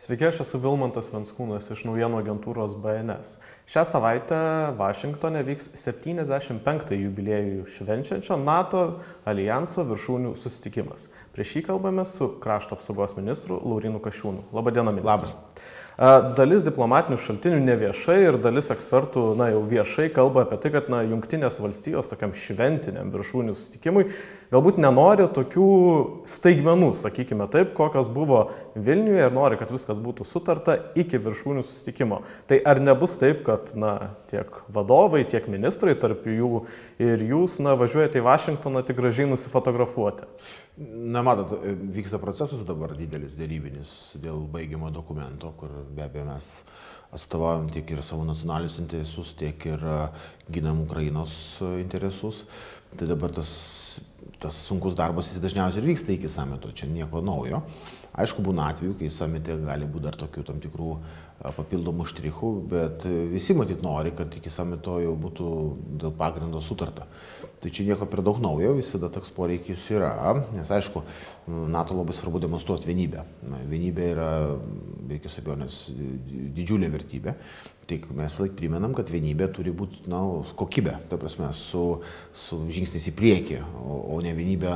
Sveiki, aš esu Vilmantas Venskūnas iš naujienų agentūros BNS. Šią savaitę Vašingtone vyks 75-ąjį jubiliejų švenčiančio NATO alijanso viršūnių susitikimas. Prieš jį kalbame su krašto apsaugos ministru Laurynu Kasčiūnu. Labadiena, ministras. Labas. Dalis diplomatinių šaltinių neviešai ir dalis ekspertų jau viešai kalba apie tai, kad Jungtinės valstijos tokiam šventiniam viršūnių susitikimui galbūt nenori tokių staigmenų, sakykime taip, kokios buvo Vilniuje ir nori, kad viskas būtų sutarta iki viršūnių susitikimo. Tai ar nebus taip, kad tiek vadovai, tiek ministrai, tarp jų ir jūs važiuojate į Vašingtoną tik gražiai nusifotografuoti? Matot, vyksta procesas dabar didelis dėrybinis dėl baigiamo dokumento, kur be abejo mes atstovaujam tiek ir savo nacionalinius interesus, tiek ir ginam Ukrainos interesus. Tai dabar tas sunkus darbas jis dažniausiai ir vyksta iki samito, čia nieko naujo. Aišku, būna atveju, kai samite gali būti dar tokių tam tikrų papildomų štrichų, bet visi matyt nori, kad iki samito jau būtų dėl pagrindo sutarta. Tai čia nieko per daug naujo, visada toks poreikis yra, nes aišku, NATO labai svarbu demonstruoti vienybę. Vienybė yra, be jokios abejonės, didžiulė vertybė. Tik mes laik primenam, kad vienybė turi būti kokybė, ta prasme, su žingsniais į priekį, o ne vienybė,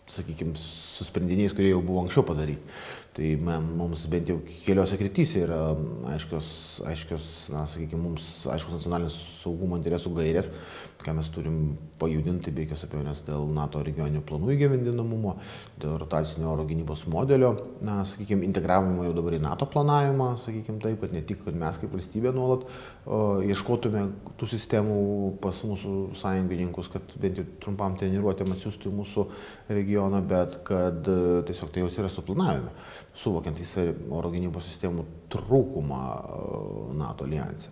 sakykime, su sprendiniais, kurie jau buvo anksčiau padaryti. Tai mums bent jau keliose kryptyse yra aiškios, sakykime, mums aiškus nacionalinės saugumo interesų gairės, ką mes turim pajudinti, be jokios abejonės dėl NATO regioninių planų įgyvendinamumo, dėl rotacinio oro gynybos modelio, sakykime, integravimo jau dabar į NATO planavimą, sakykime taip, kad ne tik, kad mes kaip valstybė nuolat ieškotume tų sistemų pas mūsų sąjungininkus, kad bent jau trumpam treniruotėm atsiųstų į mūsų regioną, bet kad tiesiog tai jau atsirastų planavime, suvokiant visą oro gynybos sistemų trūkumą NATO alijanse.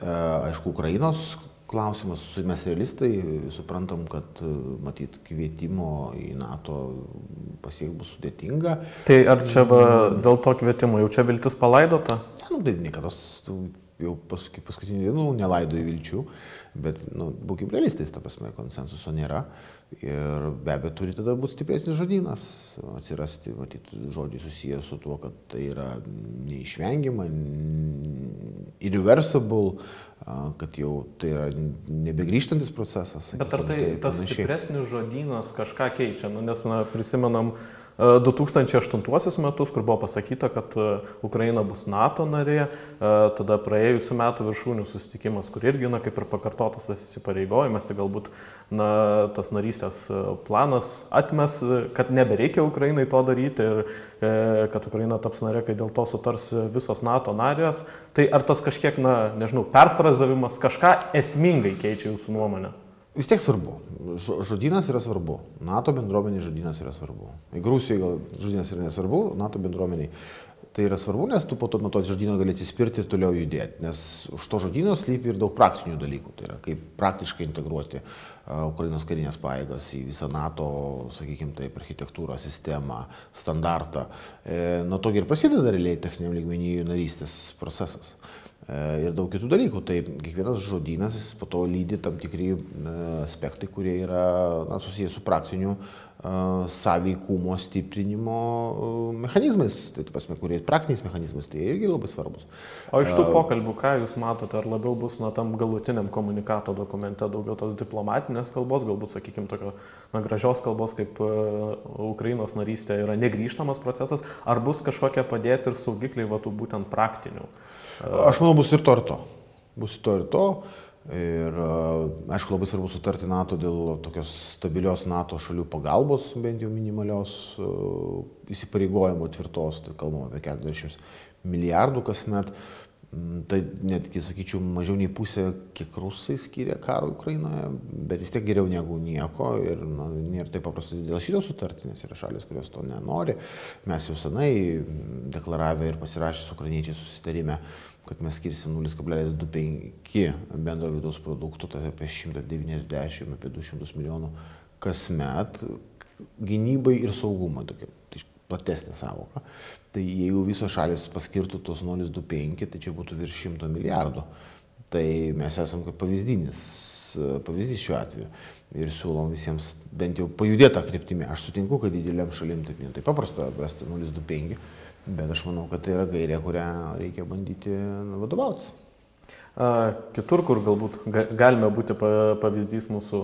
Aišku, Ukrainos klausimas, mes realistai suprantam, kad matyt kvietimo į NATO pasiekti bus sudėtinga. Tai ar čia dėl to kvietimo jau čia viltis palaidota? Tai niekada jau paskutinį dienų nelaidoju vilčių, bet būkim realistais, ta prasme, konsensuso nėra. Ir be abejo turi tada būti stipresnis žodynas, atsirasti, matyt, žodžiai susijęs su tuo, kad tai yra neišvengiama, irreversible, kad jau tai yra nebegrįžtantis procesas. Bet ar tai tas stipresnis žodynas kažką keičia? Nes prisimenam 2008 metus, kur buvo pasakyta, kad Ukraina bus NATO narė, tada praėjusių metų viršūnių susitikimas, kur irgi, kaip ir pakartotas tas įsipareigojimas, tai galbūt tas narystės planas atmes, kad nebereikia Ukrainai to daryti ir kad Ukraina taps narė, kai dėl to sutars visos NATO narės. Tai ar tas kažkiek, perfrazavimas kažką esmingai keičia jūsų nuomonę? Vis tiek svarbu. Žodynas yra svarbu. NATO bendruomeniai žodynas yra svarbu. Jeigu Rusijai gal žodynas yra nesvarbu, NATO bendruomeniai tai yra svarbu, nes tu po to nuo to žodyno gali atsispirti ir toliau judėti. Nes už to žodyno slypi ir daug praktinių dalykų. Tai yra kaip praktiškai integruoti Ukrainos karinės pajėgas į visą NATO, sakykime taip, architektūrą, sistemą, standartą. Nuo to ir prasideda realiai techniniam lygmenį narystės procesas. Ir daug kitų dalykų. Tai kiekvienas žodynas po to lydi tam tikri aspektai, kurie yra susijęs su praktiniu sąveikumo stiprinimo mechanizmais, tai prasme, kurie praktiniais mechanizmais, tai irgi labai svarbus. O iš tų pokalbių, ką jūs matote, ar labiau bus tam galutiniam komunikato dokumente daugiau tos diplomatinės kalbos, galbūt, sakykime, tokio gražios kalbos, kaip Ukrainos narystė yra negrįžtamas procesas, ar bus kažkokie padėti ir saugikliai tų būtent praktinių? Aš manau, bus ir to ir to. Bus ir to ir to. Ir aišku, labai svarbu sutarti NATO dėl tokios stabilios NATO šalių pagalbos, bent jau minimalios įsipareigojimo tvirtos, tai kalbame apie 40 milijardų kasmet. Tai netgi, sakyčiau, mažiau nei pusė, kiek rusai skiria karo Ukrainoje, bet vis tiek geriau negu nieko ir nėra taip paprastai dėl šito sutarti, nes yra šalis, kurios to nenori. Mes jau senai deklaravę ir pasirašę su ukrainiečiais susitarime, kad mes skirsim 0,25 bendro vidaus produkto, tai apie 190, apie 200 milijonų kasmet gynybai ir saugumui, tokia platesnė sąvoka. Tai jeigu visos šalis paskirtų tos 0,25, tai čia būtų virš 100 milijardų. Tai mes esam kaip pavyzdys šiuo atveju. Ir siūlom visiems bent jau pajudėtą kryptimį. Aš sutinku, kad dideliam šalim taip paprasta rasti 0,25. Bet aš manau, kad tai yra gairė, kurią reikia bandyti vadovautis. Kitur, kur galbūt galime būti pavyzdys mūsų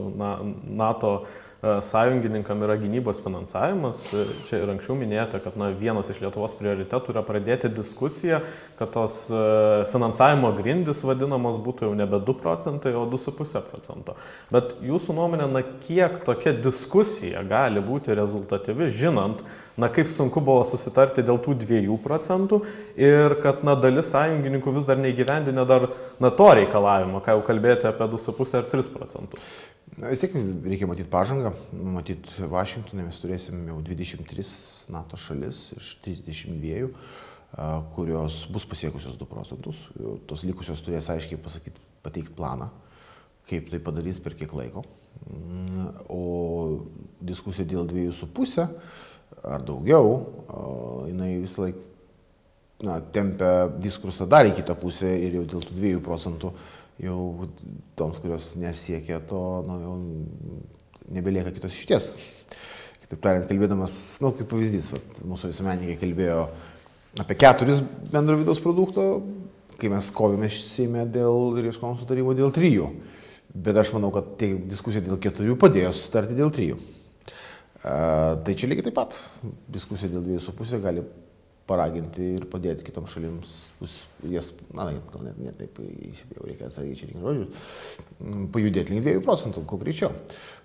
NATO sąjungininkam yra gynybos finansavimas. Čia ir anksčiau minėjote, kad vienas iš Lietuvos prioritetų yra pradėti diskusiją, kad tos finansavimo grindys vadinamos būtų jau nebe 2 procentai, o 2,5%. Bet jūsų nuomonė, kiek tokia diskusija gali būti rezultatyvi, žinant, kaip sunku buvo susitarti dėl tų 2 procentų ir kad dalis sąjungininkų vis dar neįgyvendinę dar to reikalavimo, ką jau kalbėti apie 2,5 ar 3 procentus. Vis tiek reikia matyti pažangą. Matyti Vašingtonė mes turėsim jau 23 NATO šalis iš 32, kurios bus pasiekusios 2 procentus. Tos likusios turės aiškiai pateikti planą, kaip tai padarys, per kiek laiko. O diskusija dėl 2,5 ar daugiau, jinai visą laiką tempia diskursą dar į kitą pusę ir jau dėl tų 2 procentų jau toms, kurios nesiekia to, jau nebelieka kitos išties. Kitaip tariant, kalbėdamas, kaip pavyzdys, mūsų visuomenininkai kalbėjo apie 4 bendro vidaus produkto, kai mes kovėmės Seime dėl ir ieškom sutarimo dėl 3. Bet aš manau, kad diskusija dėl 4 padėjo sutarti dėl 3. Tai čia lygiai taip pat diskusija dėl 2,5 gali paraginti ir padėti kitoms šalims, jas, gal net taip, jau reikia atsargiai čia rinkti žodžius, pajudėti link 2 procentų, kuo greičiau.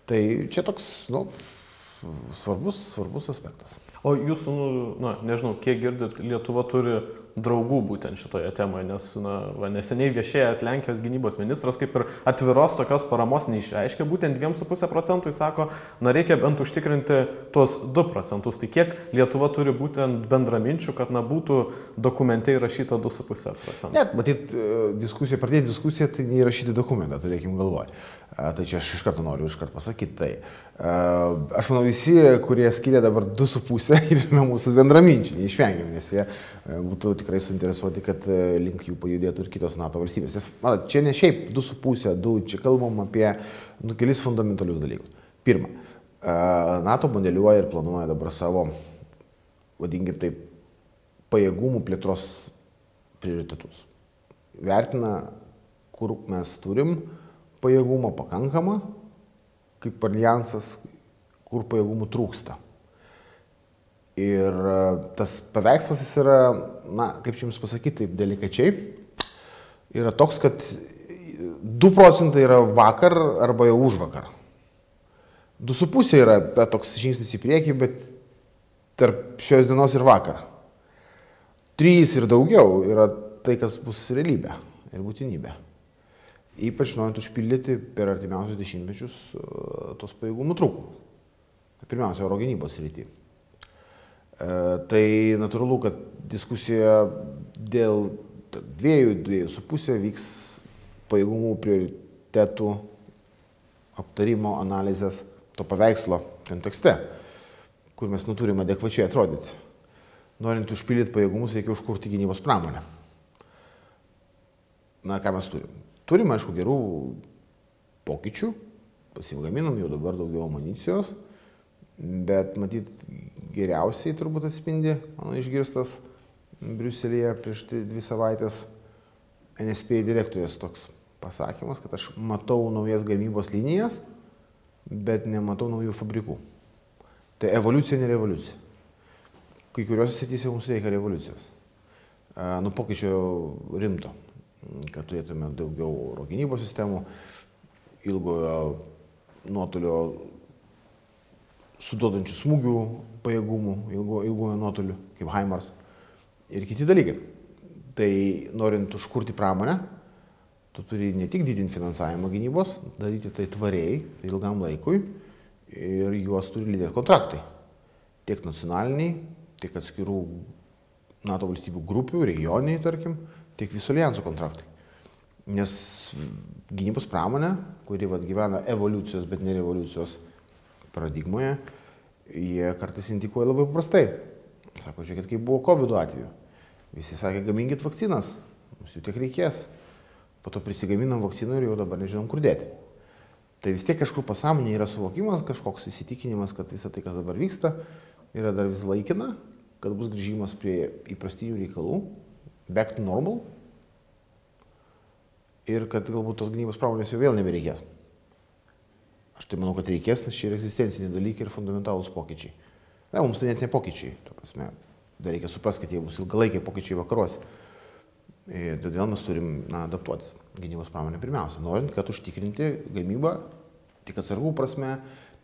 Tai čia toks, svarbus aspektas. O jūsų, nežinau, kiek girdit, Lietuva turi draugų būtent šitoje temoje, nes neseniai viešėjęs Lenkijos gynybos ministras kaip ir atviros tokios paramos neišreiškė, būtent 2,5 procentų, jis sako, reikia bent užtikrinti tuos 2 procentus. Tai kiek Lietuva turi būtent bendraminčių, kad būtų dokumente įrašyta 2,5 procentų? Net, matyt, pradėti diskusiją, tai neįrašyti dokumentą, turėkim galvoje. Tai čia aš iš karto noriu pasakyti tai. Aš manau, visi, kurie skiria dabar 2,5 ir yra mūsų bendraminčiai, neišvengiami, nes jie būtų tikrai suinteresuoti, kad link jų pajudėtų ir kitos NATO valstybės. Nes, čia ne šiaip 2,5, 2, čia kalbam apie kelis fundamentalius dalykus. Pirma, NATO modeliuoja ir planuoja dabar savo, vadinkim taip, pajėgumų plėtros prioritetus. Vertina, kur mes turim pajėgumą pakankamą, kaip alijansas, kur pajėgumų trūksta. Ir tas paveikslas jis yra, kaip čia jums pasakyti, taip delikačiai, yra toks, kad 2 procentai yra vakar arba jau už vakar. 2,5 yra toks žingsnis į priekį, bet tarp šios dienos ir vakar. 3 ir daugiau yra tai, kas bus realybė ir būtinybė. Ypač norint užpildyti per artimiausius 10 mečius tos pajėgumų trūkumus. Pirmiausia, oro gynybos srity. Tai natūralu, kad diskusija dėl 2,5 vyks pajėgumų prioritetų aptarimo, analizės, to paveikslo kontekste, kur mes turime adekvačiai atrodyti. Norint užpildyti pajėgumus, reikia užkurti gynybos pramonę. Ką mes turim? Turim, aišku, gerų pokyčių, pasigaminam jau dabar daugiau amunicijos, bet matyt, geriausiai turbūt atspindi mano išgirstas Briuselyje prieš 2 savaitės NSPA direktorės toks pasakymas, kad aš matau naujas gamybos linijas, bet nematau naujų fabrikų. Tai evoliucija, ne revoliucija. Kai kuriuose srityse mums reikia revoliucijos. Pokyčio rimto, kad turėtume daugiau oro gynybos sistemų, ilgojo nuotolio suduodančių smūgių pajėgumų, ilgojo nuotolių, kaip HIMARS ir kiti dalykai. Tai norint užkurti pramonę, tu turi ne tik didinti finansavimą gynybos, daryti tai tvariai, tai ilgam laikui ir juos turi lydėti kontraktai. Tiek nacionaliniai, tiek atskirų NATO valstybių grupių, regioniniai, tarkim, tiek viso alijanso kontraktai. Nes gynybos pramonė, kuri gyvena evoliucijos, bet ne revoliucijos paradigmoje, jie kartais indikuoja labai paprastai. Sako, žiūrėkit, kaip buvo COVID atveju. Visi sakė, gaminkit vakcinas, mums jų tiek reikės. Po to prisigaminam vakcinų ir jau dabar nežinom, kur dėti. Tai vis tiek kažkur pasąmonėje yra suvokimas, kažkoks įsitikinimas, kad visa tai, kas dabar vyksta, yra dar vis laikina kad bus grįžimas prie įprastinių reikalų, back to normal, ir kad galbūt tos gynybos pramonės jau vėl nebereikės. Aš tai manau, kad reikės, nes čia yra egzistenciniai dalykai ir fundamentalūs pokyčiai. Na, mums tai net ne pokyčiai, ta prasme, dar reikia suprasti, kad jie bus ilgalaikiai pokyčiai vakaruose. Ir todėl mes turim adaptuotis gynybos pramonę pirmiausia, norint, kad užtikrinti gamybą tik atsargų prasme,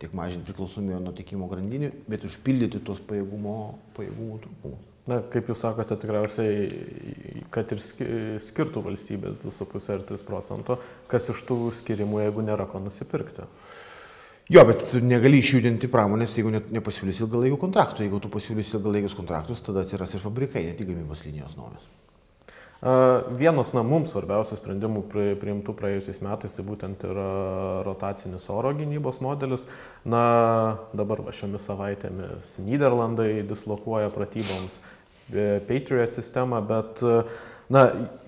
tiek mažinti priklausomybę nuo tiekimo grandinių, bet užpildyti tuos pajėgumų trūkumus. Na, kaip jūs sakote, tikriausiai, kad ir skirtų valstybės 2,5 ar 3%, kas iš tų skirimų, jeigu nėra ko nusipirkti? Jo, bet tu negali išjudinti pramonės, jeigu nepasiūlys ilgalaikių kontraktų. Jeigu tu pasiūlys ilgalaikius kontraktus, tada atsiras ir fabrikai, ne tik gamybos linijos naujos. Vienas mums svarbiausių sprendimų priimtų praėjusiais metais, tai būtent yra rotacinis oro gynybos modelis. Na, dabar šiomis savaitėmis Nyderlandai dislokuoja pratyboms Patriot sistemą, bet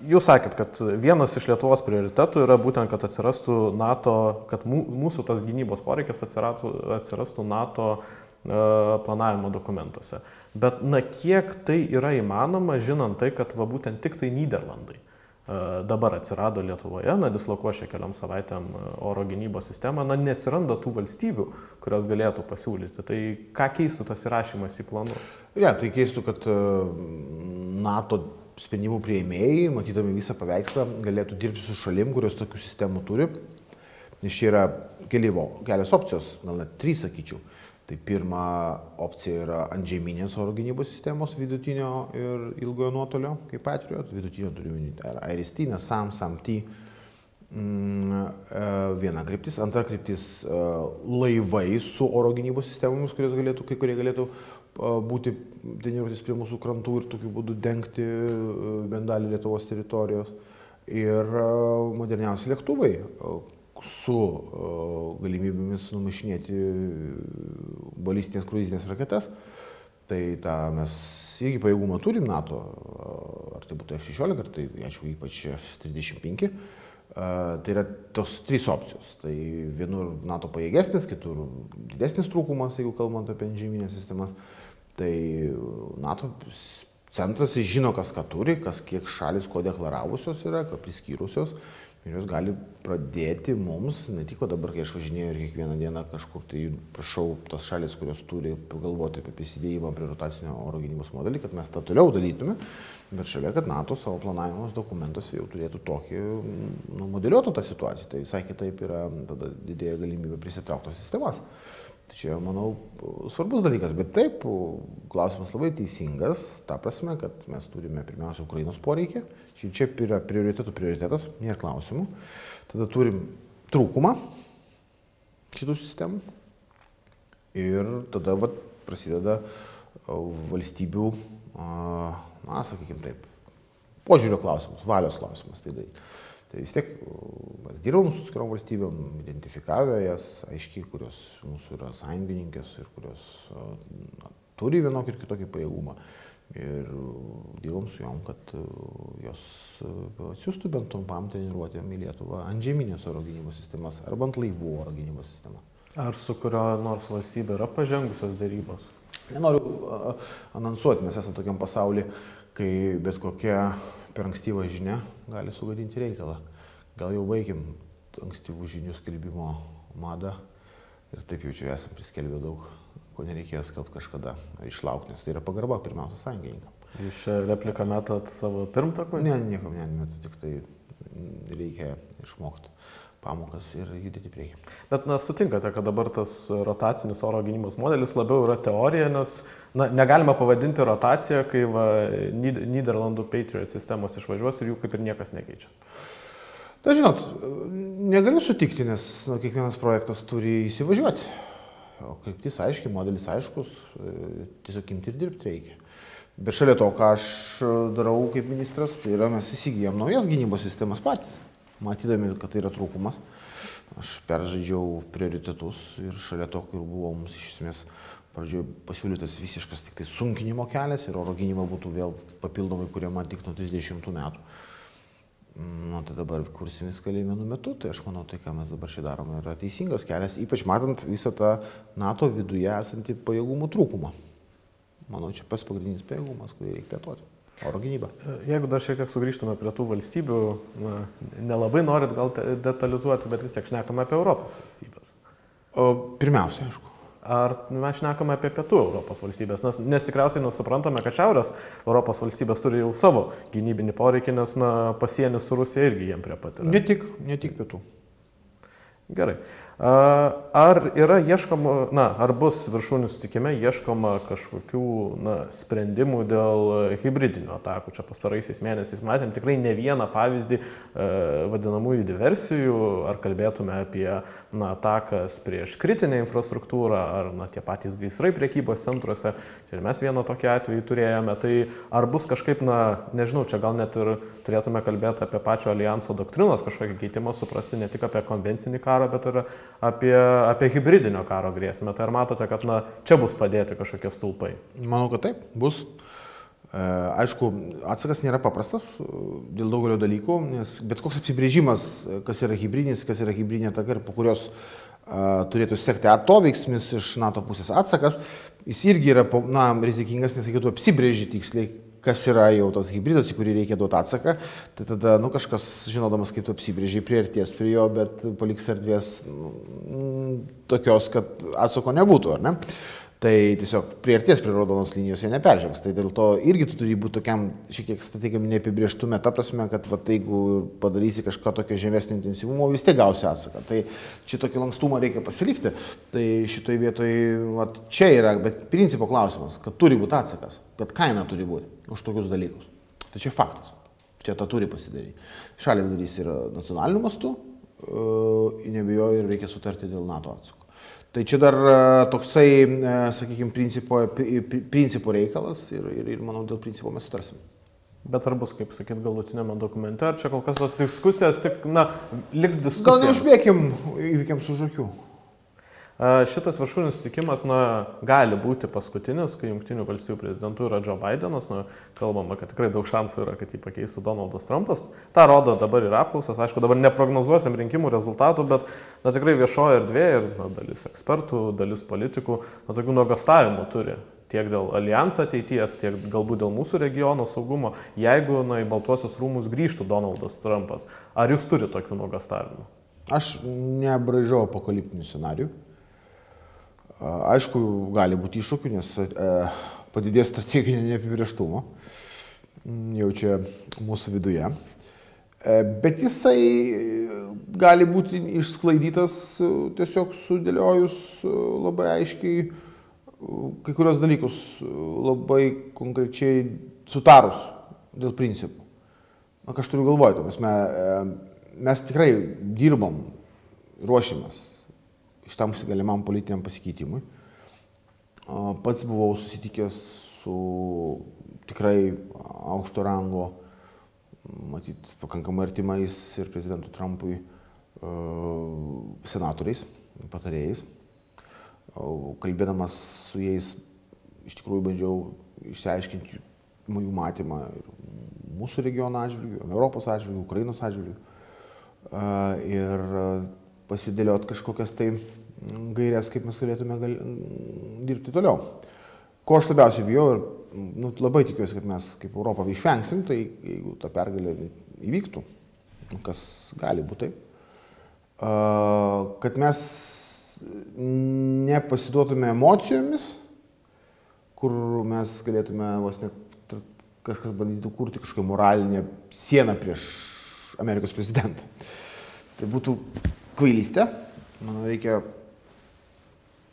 jūs sakėt, kad vienas iš Lietuvos prioritetų yra būtent, kad atsirastų NATO, kad mūsų tas gynybos poreikis atsirastų NATO planavimo dokumentuose. Bet kiek tai yra įmanoma, žinant tai, kad būtent tik tai Nyderlandai dabar atsirado Lietuvoje, dislokuoja keliom savaitėm oro gynybos sistemą, neatsiranda tų valstybių, kurios galėtų pasiūlyti. Tai ką keistų tas įrašymas į planus? Tai keistų, kad NATO sprendimų priėmėjai, matydami visą paveikslą, galėtų dirbti su šalim, kurios tokių sistemų turi. Nes čia yra kelios opcijos, gal net 3 sakyčiau. Tai pirma opcija yra antžeminės oro gynybos sistemos vidutinio ir ilgojo nuotolio, kaip Patriot. Vidutinio turiu minėti, IRIS-T, NASAM, SAM-T. Viena kryptis. Antra kryptis laivai su oro gynybos sistemomis, kai kurie galėtų būti treniruotis prie mūsų krantų ir tokiu būdu dengti bent dalį Lietuvos teritorijos. Ir moderniausi lėktuvai su galimybėmis numušinėti balistinės kruizinės raketas. Tai mes irgi pajėgumą turim NATO, ar tai būtų F-16, ar tai, aišku, ypač F-35. Tai yra tos 3 opcijos. Tai vienur NATO pajėgesnis, kitur didesnis trūkumas, jeigu kalbant apie antžeminės sistemas. Tai NATO centras žino, kas ką turi, kiek šalis ko deklaravusios yra, ką priskyrusios. Ir jos gali pradėti mums, ne tik dabar, kai aš važinėjau ir kiekvieną dieną kažkur, tai prašau tas šalis, kurios turi pagalvoti apie prisidėjimą prie rotacinio oro gynybos modelį, kad mes tą toliau darytume, bet šalia, kad NATO savo planavimos dokumentuose jau turėtų tokį modeliuotų tą situaciją. Tai visai kitaip yra tada didėja galimybė prisitraukti sistemas. Tai čia, manau, svarbus dalykas, bet taip, klausimas labai teisingas, ta prasme, kad mes turime pirmiausia Ukrainos poreikį, čia yra prioritetas, nėra klausimų, tada turim trūkumą šitų sistemų ir tada prasideda valstybių, sakykime taip, požiūrio klausimas, valios klausimas tai daryti. Tai vis tiek mes dirbam su atskirom valstybėm, identifikavę jas aiškiai, kurios mūsų yra sąjungininkės ir kurios turi vienokį ir kitokį pajėgumą. Ir dirbam su jom, kad jos atsiųstų bent trumpam treniruotėm į Lietuvą antžeminės oro gynybos sistemas arba ant laivų oro gynybos sistemą. Ar su kurio nors valstybė yra pažengusios dėrybos? Nenoriu anonsuoti, mes esame tokiam pasaulyje, kai bet kokia per ankstyvą žinia gali sugadinti reikalą. Gal jau baigim ankstyvų žinių skelbimo madą ir taip jau čia esam priskelbę daug, ko nereikėjo skelbti kažkada ar išlaukti, nes tai yra pagarba pirmiausia sąjungininkam. Jūs šią repliką metat savo pirmtakui? Ne, niekam nemetu, tik tai reikia išmokti pamokas ir judėti priekį. Bet sutinkate, kad dabar tas rotacinis oro gynybos modelis labiau yra teorija, nes negalima pavadinti rotaciją, kai Nyderlandų Patriot sistemos išvažiuos ir jų kaip ir niekas nekeičia. Na, žinot, negaliu sutikti, nes kiekvienas projektas turi įsivažiuoti. O kryptis aiškiai, modelis aiškus, tiesiog imti ir dirbti reikia. Bet šalia to, ką aš darau kaip ministras, tai yra mes įsigijom naujas gynybos sistemas patys. Matydami, kad tai yra trūkumas, aš peržaidžiau prioritetus ir šalia to, kur buvo mums iš esmės pradžioje pasiūlytas visiškas tik tai sunkinimo kelias ir oro gynyba būtų vėl papildomai kuriama tik nuo 30 metų. Tai dabar kursim viską vienu metu, tai aš manau, tai ką mes dabar čia darome yra teisingas kelias, ypač matant visą tą NATO viduje esantį pajėgumų trūkumą. manau, čia pats pagrindinis pajėgumas, kurį reikia plėtoti. Oro gynyba. Jeigu dar šiek tiek sugrįžtume prie tų valstybių, nelabai norit gal detalizuoti, bet vis tiek šnekame apie Europos valstybės. Pirmiausia, aišku. Ar mes šnekame apie pietų Europos valstybės? Nes tikriausiai suprantame, kad šiaurės Europos valstybės turi jau savo gynybinį poreikį, nes pasienis su Rusija irgi jiem prie pat yra. Ne tik pietų. Gerai. Ar yra ieškoma, ar bus viršūnių susitikime ieškoma kažkokių sprendimų dėl hibridinių atakų? Čia pastaraisiais mėnesiais matėm tikrai ne vieną pavyzdį vadinamųjų diversijų, ar kalbėtume apie atakas prieš kritinę infrastruktūrą, ar tie patys gaisrai prekybos centruose. Ir mes vieną tokį atvejį turėjome. Tai ar bus kažkaip, nežinau, čia gal net ir turėtume kalbėti apie pačio alijanso doktrinos kažkokį keitimą, suprasti ne tik apie konvencinį karą, bet ir apie hibridinio karo grėsmę. Tai ar matote, kad čia bus padėti kažkokie stulpai? Manau, kad taip, bus. Aišku, atsakas nėra paprastas dėl daugelio dalykų, nes bet koks apsibrėžimas, kas yra hibridinis, kas yra hibridinė ataka ir po kurios turėtų sekti atoveiksmis iš NATO pusės atsakas, jis irgi yra rizikingas, nes reikėtų apsibrėžti tiksliai, kas yra jau tas hybridas, į kurį reikia duoti atsaką, tai tada kažkas, žinodamas, kaip tu apsibrėžiai, priartės prie jo, bet paliks erdvės tokios, kad atsako nebūtų, ar ne? Tai tiesiog priartės prie raudonos linijos, jie neperžengs. Tai dėl to irgi tu turi būti tokiam šiek tiek strateginiam neapibrėžtume, ta prasme, kad jeigu padarysi kažką tokio žemesnio intensyvumo, vis tiek gausi atsaką. Tai čia tokį lankstumą reikia pasilikti. Tai šitoj vietoj čia yra, bet principo klausimas, kad turi būti atsakas, kad kaina turi būti už tokius dalykus. Tai čia faktas. Čia tą turi pasidaryti. Šalis darys ir nacionaliniu mastu, nebijoju, ir reikia sutarti dėl NATO atsako. Tai čia dar toksai, sakykime, principo reikalas ir manau, dėl principo mes sutarsim. Bet ar bus, kaip sakyt, galutinėme dokumente, ar čia kol kas tos diskusijos tik, liks diskusijos? Gal neužbėkim įvykiams už akių. Šitas viršūnių susitikimas, gali būti paskutinis, kai Jungtinių valstybių prezidentu yra Joe Bidenas, kalbama, kad tikrai daug šansų yra, kad jį pakeistų Donaldas Trumpas. Ta rodo dabar ir apklausas, aišku, dabar neprognozuosim rinkimų rezultatų, bet tikrai viešoje erdvėje ir dalis ekspertų, dalis politikų tokių nuogąstavimų turi. Tiek dėl alijanso ateities, tiek galbūt dėl mūsų regiono saugumo, jeigu į Baltuosius rūmus grįžtų Donaldas Trumpas. Ar jūs turite tokių nuogąstavimų? Aš nebraižau apokaliptinių scenarijų. Aišku, gali būti iššūkių, nes padidės strateginio neapibrėžtumo, jau čia mūsų viduje. Bet jisai gali būti išsklaidytas tiesiog sudėliojus labai aiškiai kai kurios dalykus, labai konkrečiai sutarus dėl principų. Ką aš turiu galvoj, mes tikrai dirbom, ruošimės šitam galimam politiniam pasikeitimui. Pats buvau susitikęs su tikrai aukšto rango, matyt, pakankamai artimais ir prezidentui Trumpui senatoriais, patarėjais. Kalbėdamas su jais, iš tikrųjų bandžiau išsiaiškinti jų matymą ir mūsų regiono atžvilgių, Europos atžvilgių, Ukrainos atžvilgių. Ir pasidėliot kažkokias tai gairės, kaip mes galėtume dirbti toliau. Ko aš labiausiai bijau ir labai tikiuosi, kad mes kaip Europą išvengsim, tai jeigu ta pergalė įvyktų, kas gali būti taip, kad mes nepasiduotume emocijomis, kur mes galėtume kažkas bandytų kurti kažkokią moralinę sieną prieš Amerikos prezidentą. Tai būtų kvailystė. Manau, reikia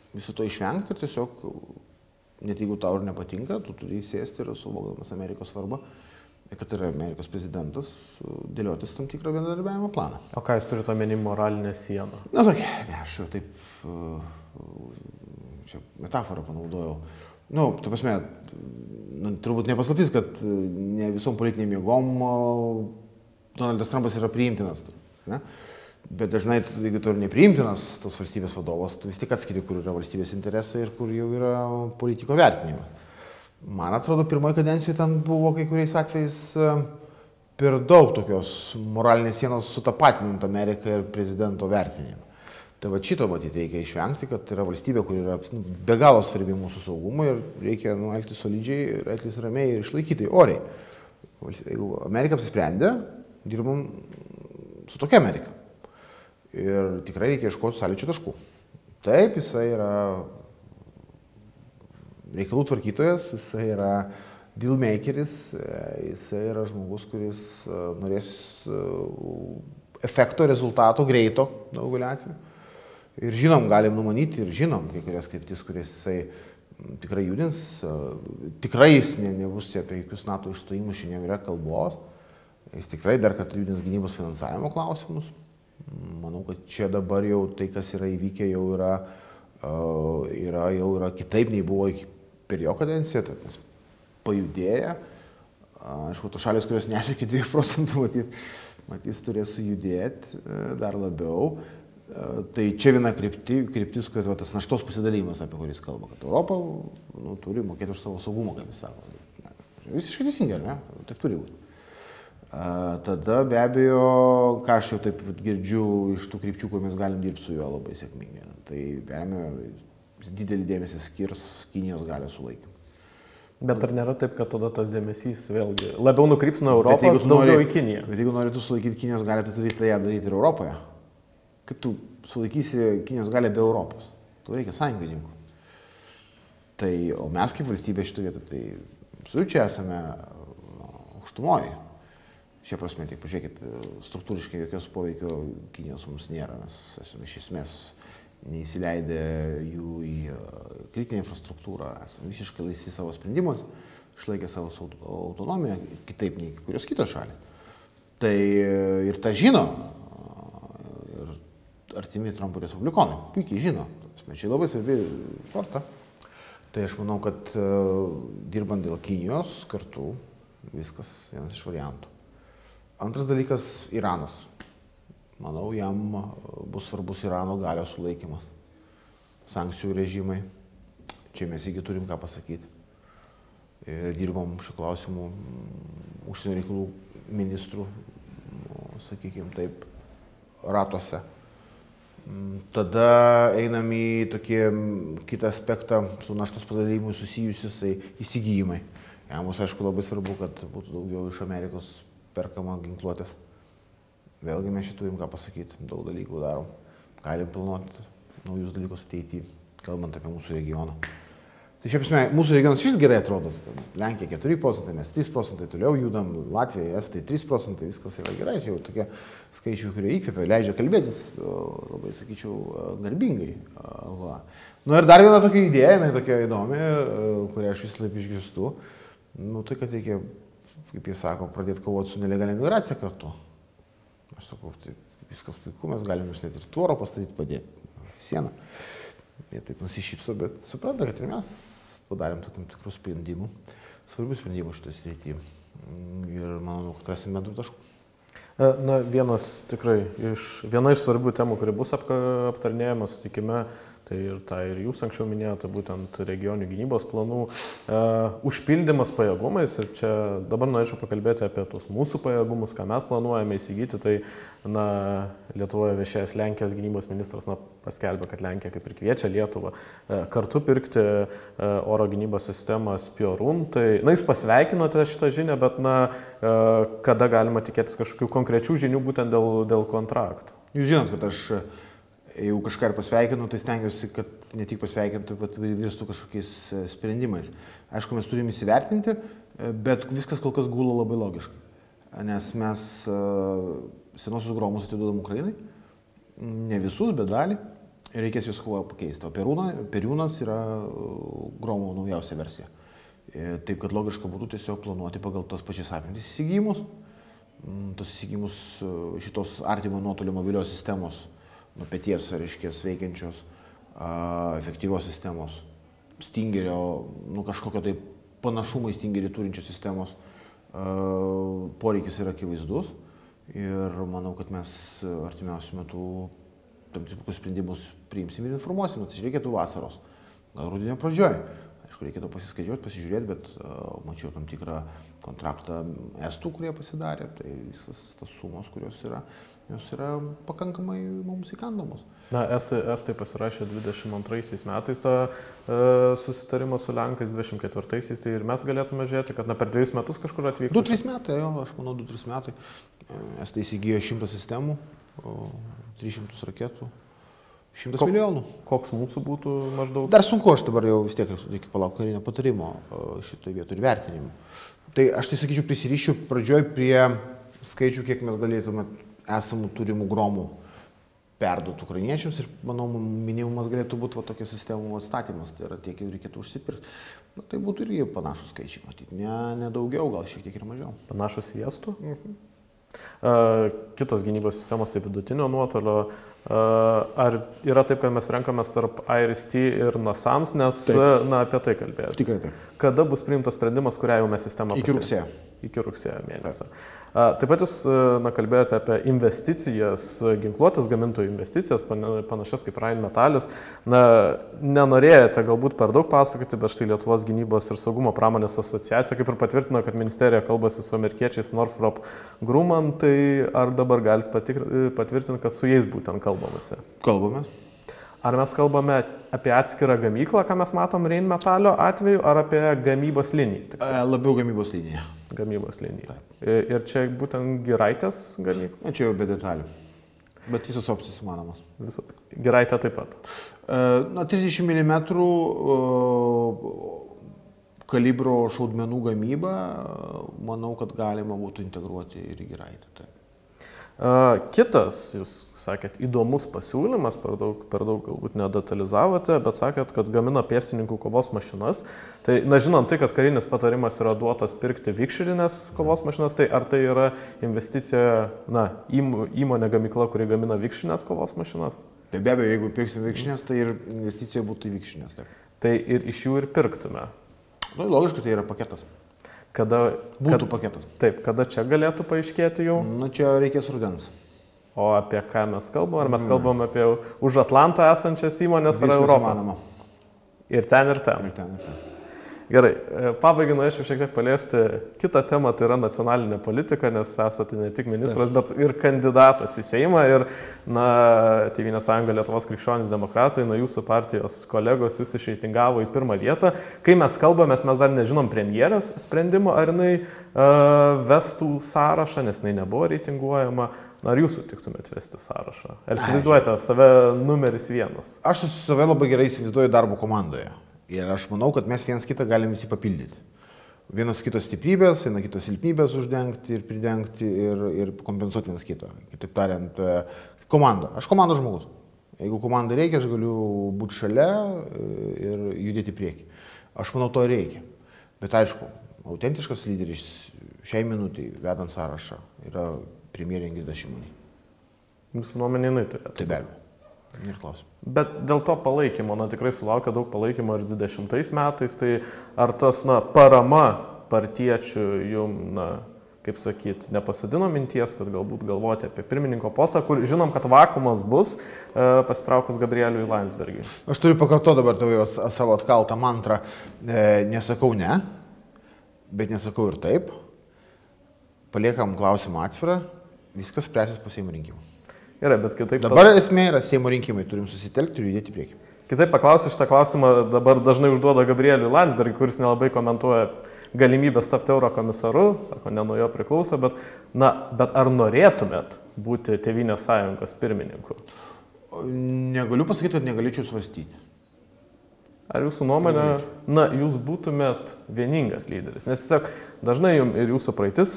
viso to išvengti ir tiesiog, net jeigu tau ir nepatinka, tu turi sėsti ir suvokdamas Amerikos svarbą, kad yra Amerikos prezidentas, dėliotis tam tikrą bendradarbiavimo planą. O ką jūs turite omeny moralinę sieną? Aš jau taip, čia metaforą panaudojau. Ta prasme, turbūt nepaslaptis, kad ne visom politinėm jėgom Donaldas Trumpas yra priimtinas. Ne? Bet dažnai, jeigu tu ir nepriimtinas tos valstybės vadovas, tu vis tik atskiri, kur yra valstybės interesai ir kur jau yra politiko vertinimai. Man atrodo, pirmoje kadencijoje ten buvo kai kuriais atvejais per daug tokios moralinės sienos sutapatinant Ameriką ir prezidento vertinimą. Tai va šito matyti reikia išvengti, kad tai yra valstybė, kur yra be galo svarbi mūsų saugumui ir reikia elgtis solidžiai ir elgtis ramiai ir išlaikyti oriai. Jeigu Amerika apsisprendė, dirbam su tokia Amerika. Ir tikrai reikia ieškoti sąlyčio taškų. Taip, jisai yra reikalų tvarkytojas, jisai yra dealmakeris, jisai yra žmogus, kuris norės efekto, rezultato, greito daugelį atveju. Ir žinom, galim numanyti ir žinom kai kurias kryptis, kurias jisai tikrai judins. Tikrai jis nebus apie jokius NATO išstojimus, šiandien yra kalbos. Jis tikrai dar kartą judins gynybos finansavimo klausimus. Manau, kad čia dabar jau tai, kas yra įvykę, jau yra kitaip nei buvo per jo kadenciją, tai mes pajudėję. Aišku, tos šalis, kurios nesiekė 2%, matys turės sujudėti dar labiau. Tai čia viena kryptis, kad tas naštos pasidalymas, apie kurį jis kalba, kad Europa turi mokėti už savo saugumą, kaip jis sako. Visiškai teisingai, ar ne? Taip turi būti. Tada be abejo, ką aš jau taip girdžiu iš tų krypčių, kur mes galim dirbti su juo labai sėkmingai. Tai be abejo, didelį dėmesį skirs Kinijos galios sulaikymui. Bet ar nėra taip, kad tada tas dėmesys vėlgi labiau nukryps nuo Europos, daugiau į Kiniją? Bet jeigu nori tu sulaikyti Kinijos galę, tu turi tai daryti ir Europoje. Kaip tu sulaikysi Kinijos galę be Europos? Tu reikia sąjungininkų. Tai, o mes kaip valstybė šitą vietą, tai absoliučiai esame aukštumoje. Šia prasme, tik pažiūrėkit, struktūriškai jokios poveikio Kinijos mums nėra. Mes esame iš esmės neįsileidę jų į kritinę infrastruktūrą, esame visiškai laisvi savo sprendimus, išlaikę savo autonomiją, kitaip nei kurios kitos šalis. Tai ir tą žino, ir artimi Trumpo respublikonai, puikiai žino, čia labai svarbi korta. Tai aš manau, kad dirbant dėl Kinijos kartu viskas vienas iš variantų. Antras dalykas - Iranas. Manau, jam bus svarbus Irano galios sulaikymas, sankcijų režimai. Čia mes irgi turim ką pasakyti. Dirbam šiuo klausimu užsienio reikalų ministrų, sakykime taip, ratuose. Tada einam į tokį kitą aspektą su naštos padalymu susijusius, tai įsigijimai. Mums aišku labai svarbu, kad būtų daugiau iš Amerikos perkama ginkluotės. Vėlgi mes šiturim ką pasakyti, daug dalykų darom. Galim planuoti naujus dalykus ateityje, kalbant apie mūsų regioną. Tai šiaip esmė, mūsų regionas šis gerai atrodo. Lenkija 4%, mes 3%, toliau judam, Latvija, Estai 3%, viskas yra gerai. Čia jau tokie skaičiai, kurie įkvepia, leidžia kalbėtis labai, sakyčiau, garbingai. Ir dar viena tokia idėja, jinai tokia įdomi, kurią aš vis laip išgirstu. Tai kad reikia, kaip jie sako, pradėti kovoti su nelegalia migracija kartu. Aš sakau, tai viskas puiku, mes galime net ir tvorą pastatyti, padėti sieną. Jie taip nusišypso, bet supranta, kad ir mes padarėm tokiam tikrų sprendimų, svarbių sprendimų šitoje srityje. Ir manau, kad rasim bendrų taškų. Na, viena iš svarbių temų, kuri bus aptarnėjama sutikime, tai ir jūs anksčiau minėjote, būtent regionių gynybos planų užpildymas pajėgumais. Ir čia dabar norėčiau pakalbėti apie tos mūsų pajėgumus, ką mes planuojame įsigyti. Tai Lietuvoje viešėjęs Lenkijos gynybos ministras paskelbė, kad Lenkija kaip ir kviečia Lietuvą kartu pirkti oro gynybos sistemą Spiorun. Tai, jūs pasveikinote šitą žinią, bet kada galima tikėtis kažkokių konkrečių žinių būtent dėl kontraktų? Jūs žinot, kad aš jeigu kažką ir pasveikinu, tai stengiuosi, kad ne tik pasveikintų, bet virstų kažkokiais sprendimais. Aišku, mes turime įsivertinti, bet viskas kol kas gula labai logiškai. Nes mes senosius gromus atiduodam Ukrainai, ne visus, bet dalį, ir reikės juos pakeisti. O Perūnas yra gromų naujausia versija. Taip, kad logiška būtų tiesiog planuoti pagal tas pačias apimtis įsigijimus. Tas įsigijimus šitos artimo nuotolio mobilios sistemos nuo peties, reiškia, veikiančios, efektyvios sistemos, Stingerio, kažkokio tai panašumą į Stingerį turinčios sistemos poreikis yra akivaizdus ir manau, kad mes artimiausiu metu tam tikrus sprendimus priimsim ir informuosim, tai reikėtų vasaros, gal rudenio pradžioj. Aišku, reikėtų pasiskaičiuoti, pasižiūrėti, bet mačiau tam tikrą kontraktą estų, kurie pasidarė, tai visas tas sumos, kurios yra, jos yra pakankamai mums įkandamos. Na, estai pasirašė 22 metais tą susitarimą su Lenkais, 24-aisiais, tai ir mes galėtume žiūrėti, kad per 2 metus kažkur atvyktų. 2-3 metai, jo, aš manau 2-3 metai. Estai įsigijo 100 sistemų, 300 raketų, 100 milijonų. Koks mūsų būtų maždaug? Dar sunku, aš dabar jau vis tiek reikia palaukti karinio patarimo šitoje vietoje ir vertinimo. Tai aš tai sakyčiau, prisirišiu pradžioj prie skaičių, kiek mes galėtume esamų turimų gromų perduoti ukrainiečiams ir, manau, minimumas galėtų būti tokia sistemų atstatymas, tai yra tiek, kiek reikėtų užsipirkti. Na, tai būtų irgi panašus skaičiai, matyti, ne daugiau, gal šiek tiek ir mažiau. Panašus į estų? Kitos gynybos sistemos, tai vidutinio nuotolio. Ar yra taip, kad mes renkamės tarp IRIS-T ir NASAMS, nes apie tai kalbėjome? Tikrai taip. Kada bus priimtas sprendimas, kurią jau mes sistemą pasirinkome? Iki rugsėjo mėnesio. Taip pat jūs kalbėjote apie investicijas, ginkluotės gamintojų investicijas, panašias kaip Rheinmetallis. Nenorėjote galbūt per daug pasakoti, bet štai Lietuvos gynybos ir saugumo pramonės asociacija kaip ir patvirtino, kad ministerija kalbasi su amerikiečiais Northrop Grumman, tai ar dabar galite patvirtinti, kad su jais būtent kalbamasi? Kalbame. Ar mes kalbame apie atskirą gamyklą, ką mes matom Rheinmetallio atveju, ar apie gamybos liniją? Labiau gamybos linija. Gamybos linija. Ir čia būtent Giraitės gamykla? Čia jau be detalių. Bet visos opcijos įmanomas. Giraitė taip pat? 30 mm kalibro šaudmenų gamybą, manau, kad galima būtų integruoti ir į Giraitę. Taip. Kitas, jūs sakėt, įdomus pasiūlymas, per daug galbūt nedetalizavote, bet sakėt, kad gamina pėstininkų kovos mašinas. Tai, žinant tai, kad karinis patarimas yra duotas pirkti vikšrinės kovos mašinas, tai ar tai yra investicija, įmonė gamykla, kuri gamina vikšrinės kovos mašinas? Tai be abejo, jeigu pirksim vikšrinės, tai ir investicija būtų į vikšrinės. Taip. Tai ir iš jų ir pirktume? Logiškai, tai yra paketas. Būtų paketas. Taip, kada čia galėtų paaiškėti jau? Čia reikės rudens. O apie ką mes kalbam? Ar mes kalbam apie už Atlanto esančias įmonės ar Europos? Įmanoma. Ir ten, ir ten. Ir ten, ir ten. Gerai, pabaigai norėčiau šiek tiek paliesti kitą temą, tai yra nacionalinė politika, nes esate ne tik ministras, bet ir kandidatas į Seimą. Ir, Tėvynės sąjunga Lietuvos krikščionys demokratai, jūsų partijos kolegos jūs išreitingavo į pirmą vietą. Kai mes kalbamės, mes dar nežinom premjerės sprendimo, ar jinai vestų sąrašą, nes jinai nebuvo reitinguojama. Ar jūs sutiktumėt vesti sąrašą? Ar įsivaizduojate save numeris 1? Aš save labai gerai įsivaizduoju darbo komandoje. Ir aš manau, kad mes vienas kitą galim visi papildyti. Vienas kitos stiprybės, vienas kitos silpnybės uždengti ir pridengti ir kompensuoti vienas kitą. Kitaip tariant, komanda. Aš komandos žmogus. Jeigu komandai reikia, aš galiu būti šalia ir judėti į priekį. Aš manau, to reikia. Bet aišku, autentiškas lyderis šiai minutį, vedant sąrašą, yra premjerė Ingrida Šimonytė. Jūsų nuomonė jinai turėtų? Tai be abejo. Ir klausim. Bet dėl to palaikymo, tikrai sulaukia daug palaikymo ir 20 metais, tai ar tas, parama partiečių jum, kaip sakyti, nepasadino minties, kad galbūt galvoti apie pirmininko postą, kur žinom, kad vakuumas bus pasitraukus Gabrieliui Landsbergiui? Aš turiu pakartoti dabar savo atkaltą mantrą. Nesakau ne, bet nesakau ir taip. Paliekam klausimą atvirą, viskas spręsis po Seimo rinkimų. Gerai, bet kitaip... Dabar esmė yra Seimo rinkimai, turim susitelkti ir judėti į priekį. Kitaip paklausiu, šitą klausimą dabar dažnai užduoda Gabrieliui Landsbergiui, kuris nelabai komentuoja galimybės tapti eurokomisaru, sako, ne nuo jo priklauso, bet ar norėtumėt būti Tėvynės sąjungos pirmininku? Negaliu pasakyti, kad negalėčiau svarstyti. Ar jūsų nuomonė, jūs būtumėt vieningas lyderis? Nes tiesiog dažnai jums ir jūsų praeitis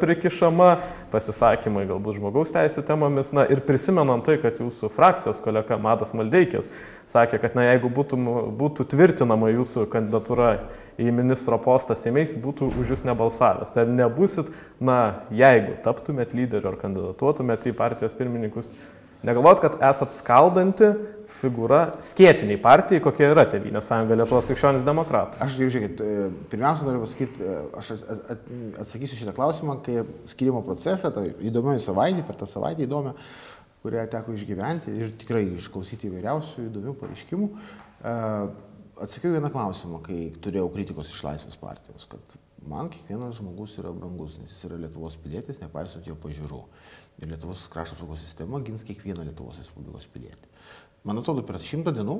prikišama, pasisakymai galbūt žmogaus teisų temomis, ir prisimenant tai, kad jūsų frakcijos kolega Matas Maldeikis sakė, kad jeigu būtų tvirtinama jūsų kandidatūra į ministro postą Seime, jis būtų už jūs nebalsavęs. Tai nebūsit, jeigu taptumėt lyderiu ar kandidatuotumėt į partijos pirmininkus, negalvot, kad esat skaldanti figūra skėtiniai partijai, kokia yra Tėvynės sąjunga Lietuvos krikščionys demokratai? Aš žiūrėkit, pirmiausia noriu pasakyti, aš atsakysiu šitą klausimą, kai skirimo procesą, tai įdomioji savaitė, per tą savaitę įdomią, kurią teko išgyventi ir tikrai išklausyti įvairiausių įdomių pareiškimų. atsakiau vieną klausimą, kai turėjau kritikos iš Laisvės partijos, kad man kiekvienas žmogus yra brangus, nes jis yra Lietuvos pilietis, nepaisant jo pažiūrų. Ir Lietuvos krašto apsaugos sistema gins kiekvieną Lietuvos Respublikos pilietį. Man atrodo, per 100 dienų,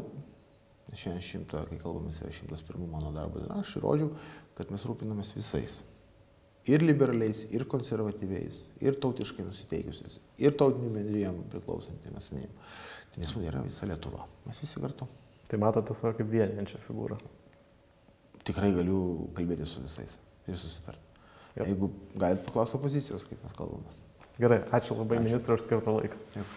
šiandien 100, kai kalbamės, yra 101 mano darbo diena, aš įrodžiau, kad mes rūpinamės visais. Ir liberaliais, ir konservatyviais, ir tautiškai nusiteikusiais, ir tautinių bendrijom priklausantiem asmenim. Nes man yra visa Lietuva. Mes visi kartu. Tai matote savo kaip vieniančią figūrą. Tikrai galiu kalbėti su visais ir susitarti. Jeigu galite paklausti opozicijos, kaip mes kalbame. Gerai, ačiū labai ministrui už skirtą laiką. Taip.